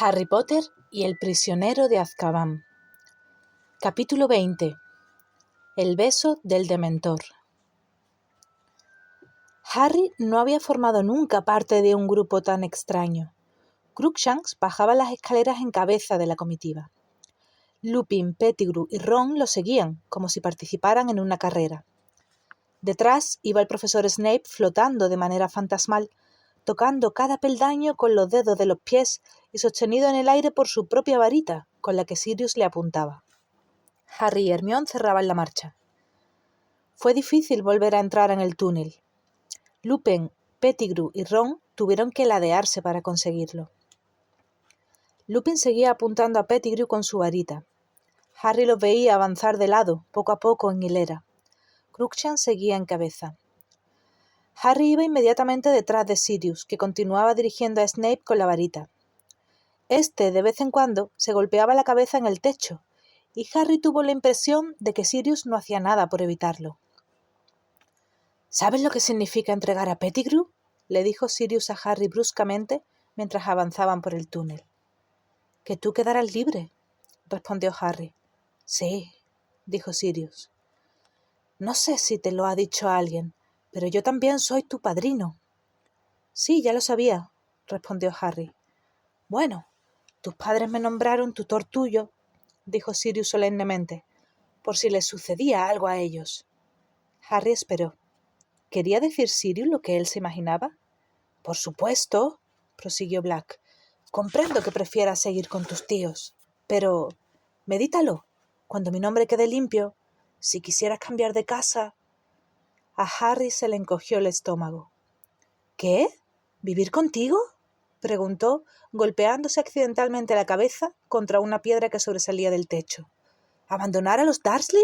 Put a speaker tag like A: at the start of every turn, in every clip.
A: Harry Potter y el prisionero de Azkaban. Capítulo 20. El beso del Dementor. Harry no había formado nunca parte de un grupo tan extraño. Crookshanks bajaba las escaleras en cabeza de la comitiva. Lupin, Pettigrew y Ron lo seguían, como si participaran en una carrera. Detrás iba el profesor Snape flotando de manera fantasmal, tocando cada peldaño con los dedos de los pies y sostenido en el aire por su propia varita, con la que Sirius le apuntaba. Harry y Hermione cerraban la marcha. Fue difícil volver a entrar en el túnel. Lupin, Pettigrew y Ron tuvieron que ladearse para conseguirlo. Lupin seguía apuntando a Pettigrew con su varita. Harry los veía avanzar de lado, poco a poco en hilera. Crookshanks seguía en cabeza. Harry iba inmediatamente detrás de Sirius, que continuaba dirigiendo a Snape con la varita. Este, de vez en cuando, se golpeaba la cabeza en el techo, y Harry tuvo la impresión de que Sirius no hacía nada por evitarlo. ¿Sabes lo que significa entregar a Pettigrew?, le dijo Sirius a Harry bruscamente mientras avanzaban por el túnel. Que tú quedarás libre, respondió Harry. Sí, dijo Sirius. No sé si te lo ha dicho alguien, pero yo también soy tu padrino. Sí, ya lo sabía, respondió Harry. Bueno, tus padres me nombraron tutor tuyo, dijo Sirius solemnemente, por si les sucedía algo a ellos. Harry esperó. ¿Quería decir Sirius lo que él se imaginaba? Por supuesto, prosiguió Black. Comprendo que prefieras seguir con tus tíos, pero medítalo. Cuando mi nombre quede limpio, si quisieras cambiar de casa... A Harry se le encogió el estómago. ¿Qué? ¿Vivir contigo?, preguntó, golpeándose accidentalmente la cabeza contra una piedra que sobresalía del techo. ¿Abandonar a los Dursley?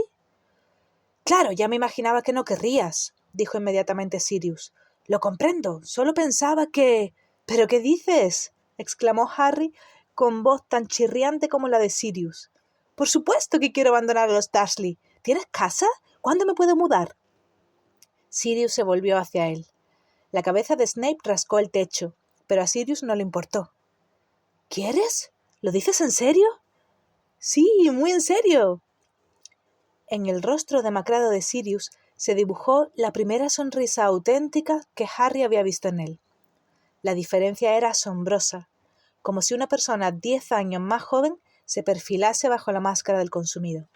A: Claro, ya me imaginaba que no querrías, dijo inmediatamente Sirius. Lo comprendo, solo pensaba que... ¿Pero qué dices?, exclamó Harry con voz tan chirriante como la de Sirius. Por supuesto que quiero abandonar a los Dursley. ¿Tienes casa? ¿Cuándo me puedo mudar? Sirius se volvió hacia él. La cabeza de Snape rascó el techo, pero a Sirius no le importó. ¿Quieres? ¿Lo dices en serio? Sí, muy en serio. En el rostro demacrado de Sirius se dibujó la primera sonrisa auténtica que Harry había visto en él. La diferencia era asombrosa, como si una persona 10 años más joven se perfilase bajo la máscara del consumido.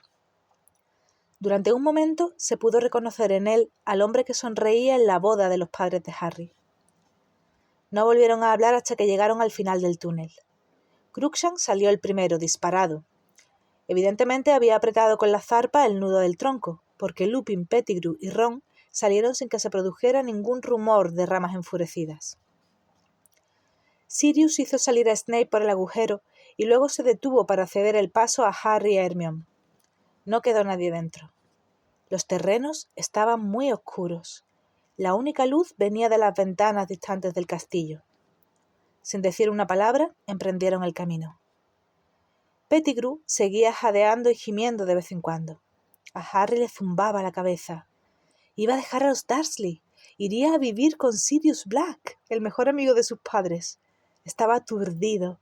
A: Durante un momento se pudo reconocer en él al hombre que sonreía en la boda de los padres de Harry. No volvieron a hablar hasta que llegaron al final del túnel. Crookshanks salió el primero, disparado. Evidentemente había apretado con la zarpa el nudo del tronco, porque Lupin, Pettigrew y Ron salieron sin que se produjera ningún rumor de ramas enfurecidas. Sirius hizo salir a Snape por el agujero y luego se detuvo para ceder el paso a Harry y a Hermione. No quedó nadie dentro. Los terrenos estaban muy oscuros. La única luz venía de las ventanas distantes del castillo. Sin decir una palabra, emprendieron el camino. Pettigrew seguía jadeando y gimiendo de vez en cuando. A Harry le zumbaba la cabeza. Iba a dejar a los Dursley. Iría a vivir con Sirius Black, el mejor amigo de sus padres. Estaba aturdido.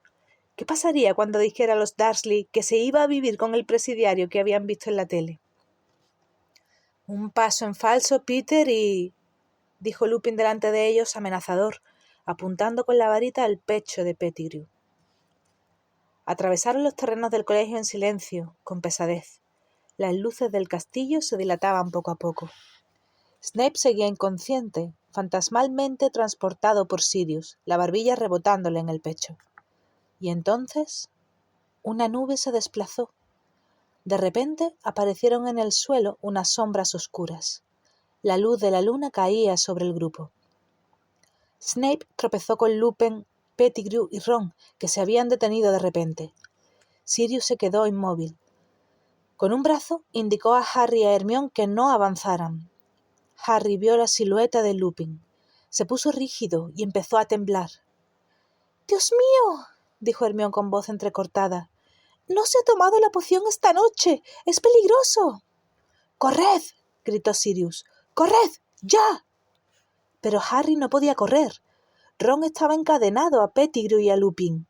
A: ¿Qué pasaría cuando dijera a los Dursley que se iba a vivir con el presidiario que habían visto en la tele? Un paso en falso, Peter, y... dijo Lupin delante de ellos amenazador, apuntando con la varita al pecho de Pettigrew. Atravesaron los terrenos del colegio en silencio, con pesadez. Las luces del castillo se dilataban poco a poco. Snape seguía inconsciente, fantasmalmente transportado por Sirius, la barbilla rebotándole en el pecho. Y entonces una nube se desplazó. De repente aparecieron en el suelo unas sombras oscuras. La luz de la luna caía sobre el grupo. Snape tropezó con Lupin, Pettigrew y Ron, que se habían detenido de repente. Sirius se quedó inmóvil. Con un brazo indicó a Harry y a Hermione que no avanzaran. Harry vio la silueta de Lupin. Se puso rígido y empezó a temblar. «¡Dios mío!», dijo Hermione con voz entrecortada. «¡No se ha tomado la poción esta noche! ¡Es peligroso!». «¡Corred!», gritó Sirius. «¡Corred! ¡Ya!». Pero Harry no podía correr. Ron estaba encadenado a Pettigrew y a Lupin.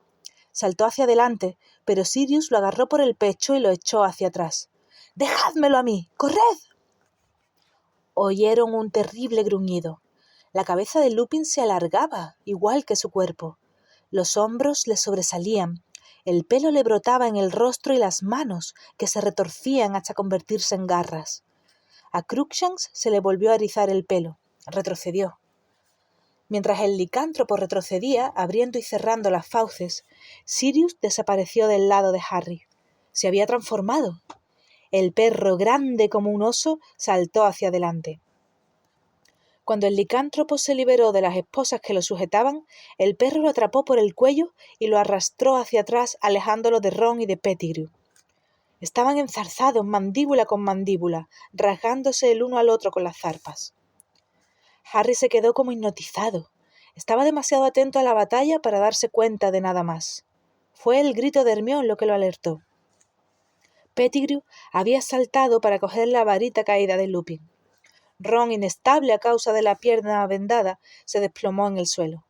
A: saltó hacia adelante, pero Sirius lo agarró por el pecho y lo echó hacia atrás. —¡Dejádmelo a mí! ¡Corred! Oyeron un terrible gruñido. La cabeza de Lupin se alargaba, igual que su cuerpo. Los hombros le sobresalían, el pelo le brotaba en el rostro y las manos, que se retorcían hasta convertirse en garras. A Crookshanks se le volvió a erizar el pelo. Retrocedió. Mientras el licántropo retrocedía, abriendo y cerrando las fauces, Sirius desapareció del lado de Harry. Se había transformado. El perro, grande como un oso, saltó hacia adelante. Cuando el licántropo se liberó de las esposas que lo sujetaban, el perro lo atrapó por el cuello y lo arrastró hacia atrás, alejándolo de Ron y de Pettigrew. Estaban enzarzados mandíbula con mandíbula, rasgándose el uno al otro con las zarpas. Harry se quedó como hipnotizado. Estaba demasiado atento a la batalla para darse cuenta de nada más. Fue el grito de Hermione lo que lo alertó. Pettigrew había saltado para coger la varita caída de Lupin. Ron, inestable a causa de la pierna vendada, se desplomó en el suelo.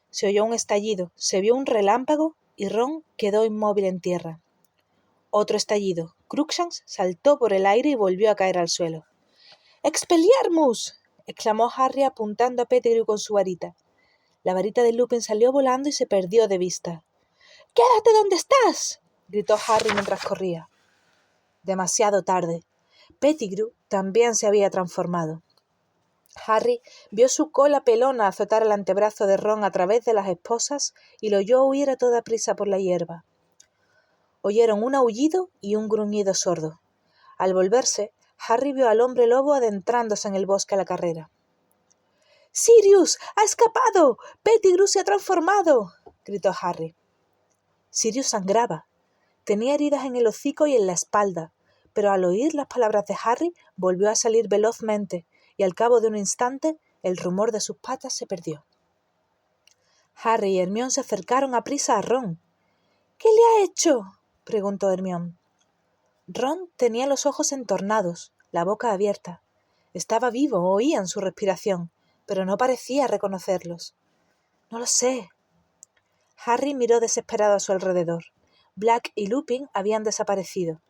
A: Se oyó un estallido, se vio un relámpago y Ron quedó inmóvil en tierra. Otro estallido. Crookshanks saltó por el aire y volvió a caer al suelo. —¡Expelliarmus! —exclamó Harry apuntando a Pettigrew con su varita. La varita de Lupin salió volando y se perdió de vista. —¡Quédate donde estás! —gritó Harry mientras corría. Demasiado tarde. Pettigrew también se había transformado. Harry vio su cola pelona azotar el antebrazo de Ron a través de las esposas y lo oyó huir a toda prisa por la hierba. Oyeron un aullido y un gruñido sordo. Al volverse, Harry vio al hombre lobo adentrándose en el bosque a la carrera. —¡Sirius! ¡Ha escapado! ¡Pettigrew se ha transformado! —gritó Harry. Sirius sangraba. Tenía heridas en el hocico y en la espalda, pero al oír las palabras de Harry volvió a salir velozmente y al cabo de un instante el rumor de sus patas se perdió. Harry y Hermione se acercaron aprisa a Ron. —¿Qué le ha hecho? —preguntó Hermione. Ron tenía los ojos entornados, la boca abierta. Estaba vivo, oían su respiración, pero no parecía reconocerlos. —No lo sé. Harry miró desesperado a su alrededor. Black y Lupin habían desaparecido.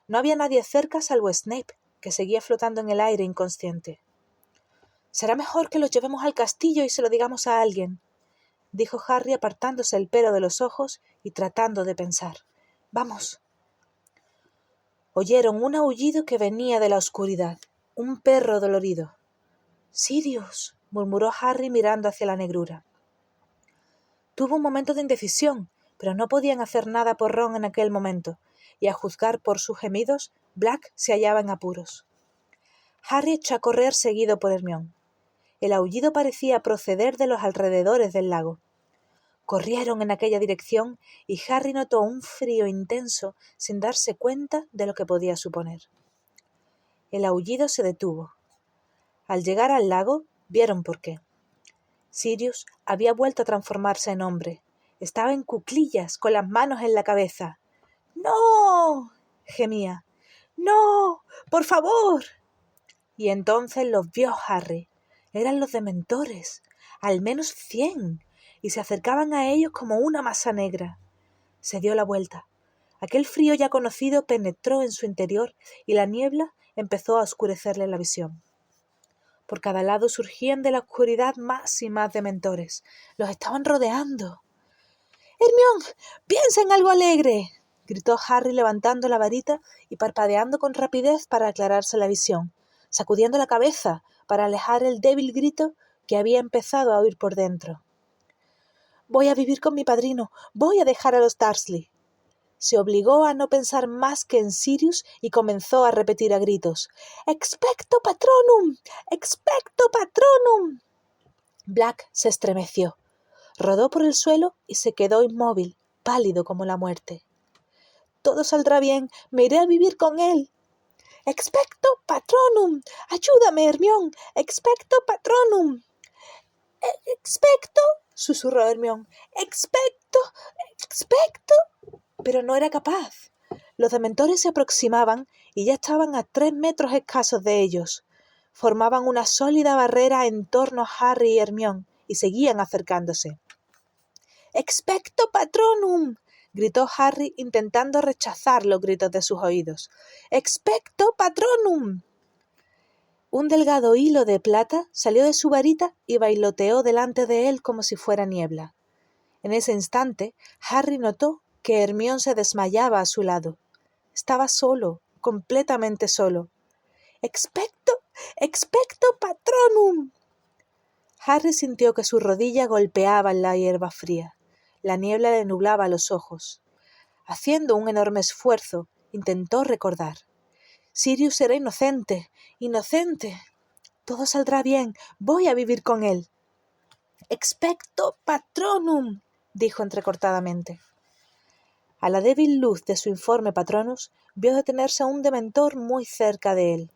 A: No había nadie cerca salvo Snape, que seguía flotando en el aire inconsciente. —Será mejor que los llevemos al castillo y se lo digamos a alguien —dijo Harry apartándose el pelo de los ojos y tratando de pensar. —Vamos. Oyeron un aullido que venía de la oscuridad. Un perro dolorido. —¡Sirius! —murmuró Harry mirando hacia la negrura. Tuvo un momento de indecisión, pero no podían hacer nada por Ron en aquel momento, y a juzgar por sus gemidos, Black se hallaba en apuros. Harry echó a correr seguido por Hermione. El aullido parecía proceder de los alrededores del lago. Corrieron en aquella dirección y Harry notó un frío intenso sin darse cuenta de lo que podía suponer. El aullido se detuvo. Al llegar al lago, vieron por qué. Sirius había vuelto a transformarse en hombre. Estaba en cuclillas, con las manos en la cabeza. —¡No! —gemía. —¡No! ¡Por favor! Y entonces los vio Harry. Eran los dementores, al menos 100, y se acercaban a ellos como una masa negra. Se dio la vuelta. Aquel frío ya conocido penetró en su interior y la niebla empezó a oscurecerle la visión. Por cada lado surgían de la oscuridad más y más dementores. Los estaban rodeando. —¡Hermione! ¡Piensa en algo alegre! —gritó Harry levantando la varita y parpadeando con rapidez para aclararse la visión, sacudiendo la cabeza para alejar el débil grito que había empezado a oír por dentro. —Voy a vivir con mi padrino. Voy a dejar a los Dursley. Se obligó a no pensar más que en Sirius y comenzó a repetir a gritos: —¡Expecto Patronum! ¡Expecto Patronum! Black se estremeció, rodó por el suelo y se quedó inmóvil, pálido como la muerte. —Todo saldrá bien. Me iré a vivir con él. —¡Expecto Patronum! —¡Ayúdame, Hermione! —¡Expecto Patronum! —¡Expecto! —susurró Hermione. —¡Expecto! —¡Expecto! Pero no era capaz. Los dementores se aproximaban y ya estaban a 3 metros escasos de ellos. Formaban una sólida barrera en torno a Harry y Hermione y seguían acercándose. —¡Expecto Patronum! gritó Harry intentando rechazar los gritos de sus oídos. ¡Expecto Patronum! Un delgado hilo de plata salió de su varita y bailoteó delante de él como si fuera niebla. En ese instante, Harry notó que Hermione se desmayaba a su lado. Estaba solo, completamente solo. ¡Expecto! ¡Expecto Patronum! Harry sintió que su rodilla golpeaba en la hierba fría. La niebla le nublaba los ojos. Haciendo un enorme esfuerzo, intentó recordar. Sirius era inocente, inocente. Todo saldrá bien, voy a vivir con él. Expecto Patronum, dijo entrecortadamente. A la débil luz de su informe Patronus, vio detenerse a un dementor muy cerca de él.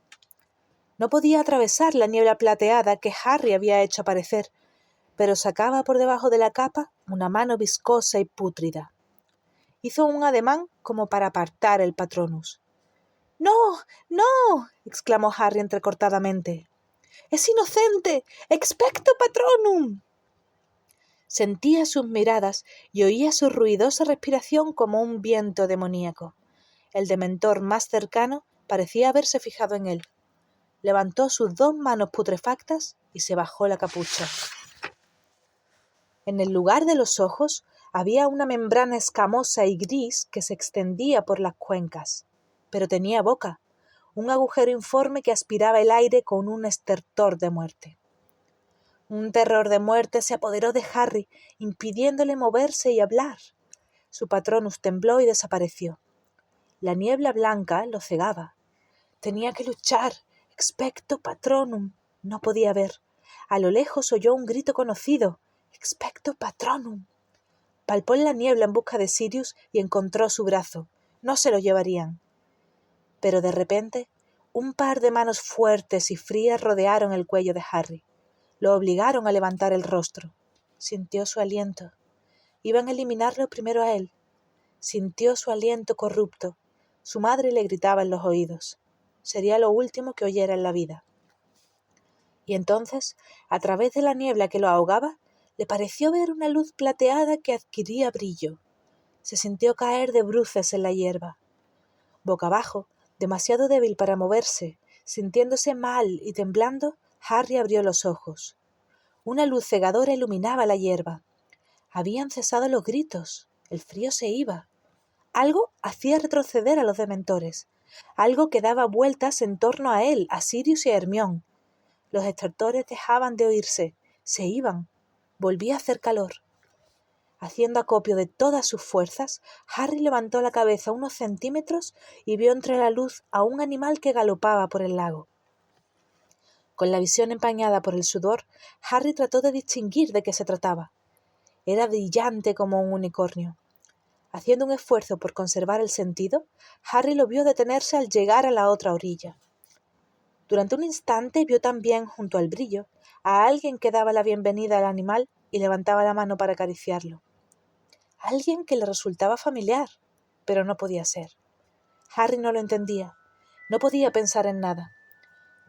A: No podía atravesar la niebla plateada que Harry había hecho aparecer, pero sacaba por debajo de la capa una mano viscosa y pútrida. Hizo un ademán como para apartar el Patronus. ¡No! ¡No! exclamó Harry entrecortadamente. ¡Es inocente! ¡Expecto Patronum! Sentía sus miradas y oía su ruidosa respiración como un viento demoníaco. El dementor más cercano parecía haberse fijado en él. Levantó sus 2 manos putrefactas y se bajó la capucha. En el lugar de los ojos había una membrana escamosa y gris que se extendía por las cuencas, pero tenía boca, un agujero informe que aspiraba el aire con un estertor de muerte. Un terror de muerte se apoderó de Harry, impidiéndole moverse y hablar. Su Patronus tembló y desapareció. La niebla blanca lo cegaba. Tenía que luchar. Expecto Patronum. No podía ver. A lo lejos oyó un grito conocido. Expecto Patronum. Palpó en la niebla en busca de Sirius y encontró su brazo. No se lo llevarían. Pero de repente, un par de manos fuertes y frías rodearon el cuello de Harry. Lo obligaron a levantar el rostro. Sintió su aliento. Iban a eliminarlo primero a él. Sintió su aliento corrupto. Su madre le gritaba en los oídos. Sería lo último que oyera en la vida. Y entonces, a través de la niebla que lo ahogaba, le pareció ver una luz plateada que adquiría brillo. Se sintió caer de bruces en la hierba. Boca abajo, demasiado débil para moverse, sintiéndose mal y temblando, Harry abrió los ojos. Una luz cegadora iluminaba la hierba. Habían cesado los gritos. El frío se iba. Algo hacía retroceder a los dementores. Algo que daba vueltas en torno a él, a Sirius y a Hermione. Los estertores dejaban de oírse. Se iban. Volvía a hacer calor. Haciendo acopio de todas sus fuerzas, Harry levantó la cabeza unos centímetros y vio entre la luz a un animal que galopaba por el lago. Con la visión empañada por el sudor, Harry trató de distinguir de qué se trataba. Era brillante como un unicornio. Haciendo un esfuerzo por conservar el sentido, Harry lo vio detenerse al llegar a la otra orilla. Durante un instante vio también, junto al brillo, a alguien que daba la bienvenida al animal y levantaba la mano para acariciarlo. Alguien que le resultaba familiar, pero no podía ser. Harry no lo entendía. No podía pensar en nada.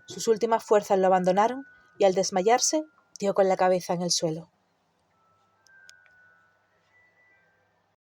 A: Sus últimas fuerzas lo abandonaron y al desmayarse dio con la cabeza en el suelo.